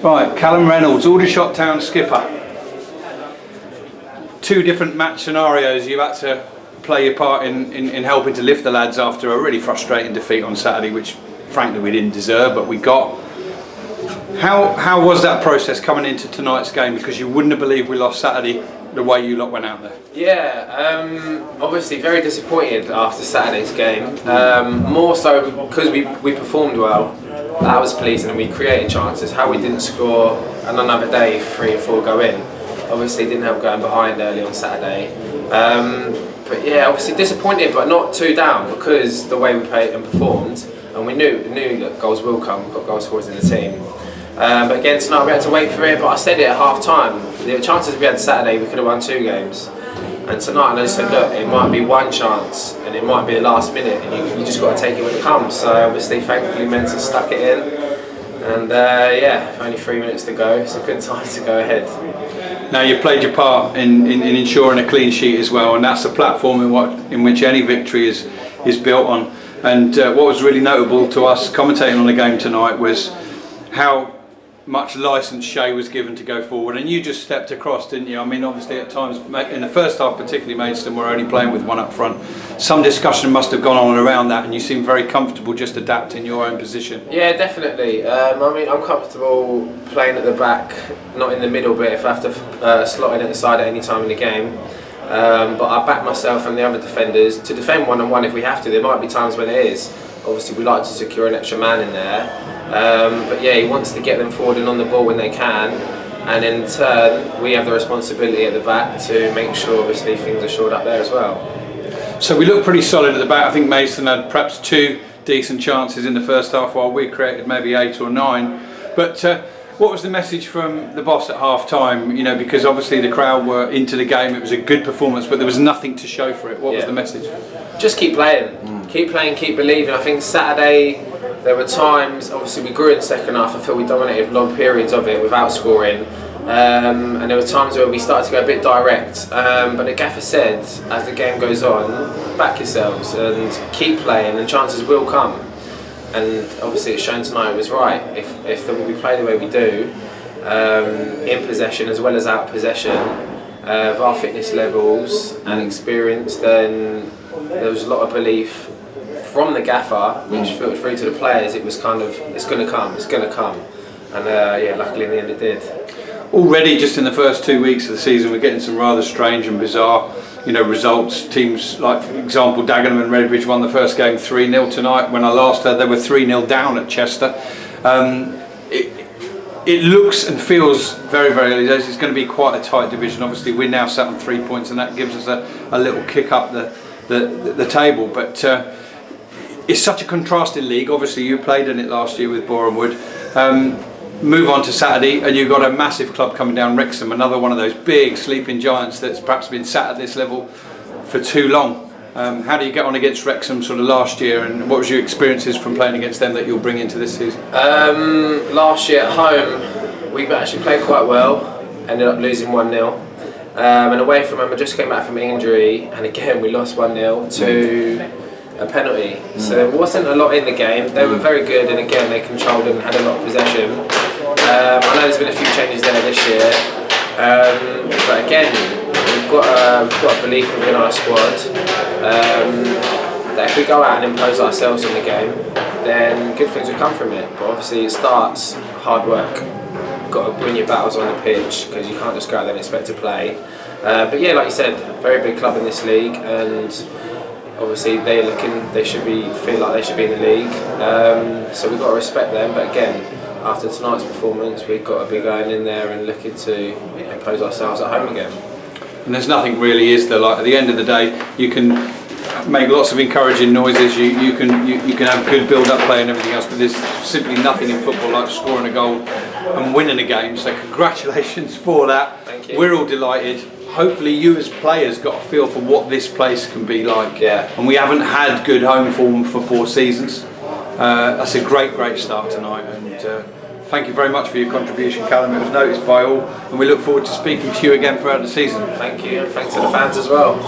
Right, Callum Reynolds, Aldershot Town skipper. Two different match scenarios you've had to play your part in helping to lift the lads after a really frustrating defeat on Saturday, which frankly we didn't deserve, but we got. How was that process coming into tonight's game? Because you wouldn't have believed we lost Saturday the way you lot went out there. Yeah, obviously very disappointed after Saturday's game. More so because we performed well. That was pleasing and we created chances. How we didn't score and another day 3 or 4 go in. Obviously didn't help going behind early on Saturday. But yeah, obviously disappointed but not too down because the way we played and performed, and we knew that goals will come. We've got goal scorers in the team. But again tonight we had to wait for it, but I said it at half time. The chances we had Saturday, we could have won 2 games. And tonight I just said, look, it might be one chance and it might be a last minute and you just got to take it when it comes. So obviously thankfully Mensa stuck it in. And yeah, only 3 minutes to go. It's a good time to go ahead. Now you've played your part in ensuring a clean sheet as well, and that's the platform in which any victory is built on. And what was really notable to us commentating on the game tonight was how much licence Shay was given to go forward, and you just stepped across, didn't you? I mean, obviously at times in the first half, particularly Maidstone were only playing with one up front. Some discussion must have gone on around that, and you seem very comfortable just adapting your own position. Yeah, definitely. I mean, I'm comfortable playing at the back, not in the middle bit if I have to slot in at the side at any time in the game. But I back myself and the other defenders to defend one-on-one if we have to. There might be times when it is. Obviously we like to secure an extra man in there. But yeah, he wants to get them forward and on the ball when they can, and in turn we have the responsibility at the back to make sure obviously things are shored up there as well. So we look pretty solid at the back. I think Maidstone had perhaps 2 decent chances in the first half while we created maybe 8 or 9. But what was the message from the boss at half time? You know, because obviously the crowd were into the game, it was a good performance, but there was nothing to show for it. What was the message? Just keep playing, keep playing, keep believing. I think Saturday there were times, obviously we grew in the second half, I feel we dominated long periods of it without scoring, and there were times where we started to go a bit direct, but the gaffer said as the game goes on, back yourselves and keep playing and chances will come. And obviously it's shown tonight it was right. If we play the way we do, in possession as well as out of possession, of our fitness levels and experience, then there was a lot of belief from the gaffer, which filtered through to the players. It was kind of, it's going to come, and yeah, luckily in the end it did. Already, just in the first 2 weeks of the season, we're getting some rather strange and bizarre, you know, results. Teams like, for example, Dagenham and Redbridge won the first game 3-0 tonight. When I last heard, they were 3-0 down at Chester. It looks and feels very, very early days. It's going to be quite a tight division. Obviously, we're now sat on 3 points, and that gives us a little kick up the table. But it's such a contrasted league. Obviously you played in it last year with Boreham Wood. Move on to Saturday and you've got a massive club coming down, Wrexham, another one of those big sleeping giants that's perhaps been sat at this level for too long. How do you get on against Wrexham sort of last year, and what was your experiences from playing against them that you'll bring into this season? Last year at home we actually played quite well, ended up losing 1-0. And away from them I just came back from injury, and again we lost 1-0 to a penalty. So there wasn't a lot in the game. They were very good, and again they controlled and had a lot of possession. I know there's been a few changes there this year, but again we've got a belief within our squad that if we go out and impose ourselves on the game, then good things will come from it. But obviously it starts hard work. You've got to win your battles on the pitch, because you can't just go out there and expect to play. But yeah, like you said, very big club in this league, and obviously they feel like they should be in the league, so we've got to respect them. But again, after tonight's performance, we've got to be going in there and looking to impose ourselves at home again. And there's nothing really, is there? Like at the end of the day, you can make lots of encouraging noises, you can have good build-up play and everything else, but there's simply nothing in football like scoring a goal and winning a game. So congratulations for that. Thank you. We're all delighted. Hopefully you as players got a feel for what this place can be like. Yeah. And we haven't had good home form for 4 seasons. That's a great start tonight, and thank you very much for your contribution, Callum. It was noticed by all, and we look forward to speaking to you again throughout the season. Thank you, and thanks to the fans as well.